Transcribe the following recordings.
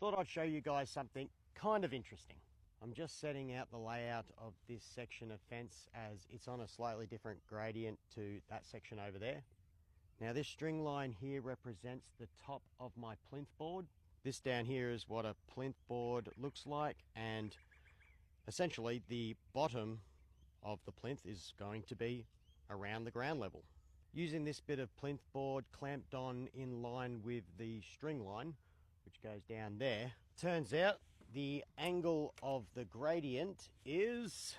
thought I'd show you guys something kind of interesting. I'm just setting out the layout of this section of fence as it's on a slightly different gradient to that section over there. Now this string line here represents the top of my plinth board. This down here is what a plinth board looks like, and essentially the bottom of the plinth is going to be around the ground level. Using this bit of plinth board clamped on in line with the string line, which goes down there, turns out the angle of the gradient is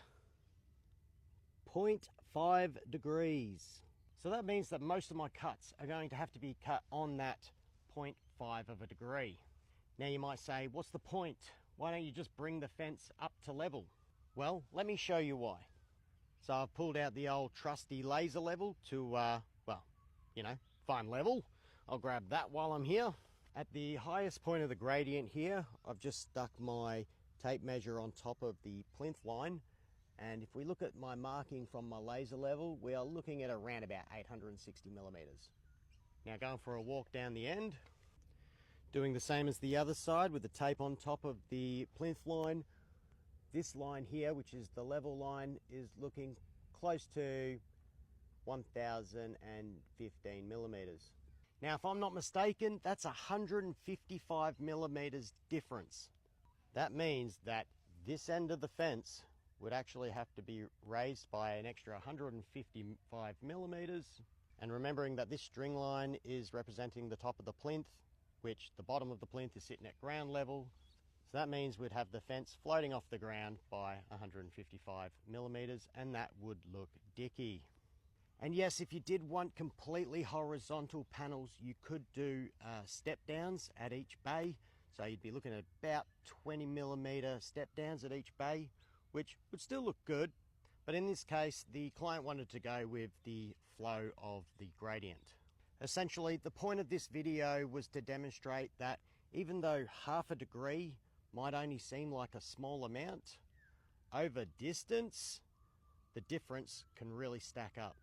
0.5 degrees. So that means that most of my cuts are going to have to be cut on that 0.5 of a degree. Now you might say, what's the point? Why don't you just bring the fence up to level? Well, let me show you why. So I've pulled out the old trusty laser level to, find level. I'll grab that while I'm here. At the highest point of the gradient here, I've just stuck my tape measure on top of the plinth line. And if we look at my marking from my laser level, we are looking at around about 860 millimeters. Now going for a walk down the end, doing the same as the other side with the tape on top of the plinth line. This line here, which is the level line, is looking close to 1015 millimeters. Now, if I'm not mistaken, that's 155 millimeters difference. That means that this end of the fence would actually have to be raised by an extra 155 millimeters. And remembering that this string line is representing the top of the plinth, which the bottom of the plinth is sitting at ground level. So that means we'd have the fence floating off the ground by 155 millimeters, and that would look dicky. And yes, if you did want completely horizontal panels, you could do step downs at each bay. So you'd be looking at about 20 millimeter step downs at each bay, which would still look good. But in this case, the client wanted to go with the flow of the gradient. Essentially, the point of this video was to demonstrate that even though half a degree might only seem like a small amount, over distance, the difference can really stack up.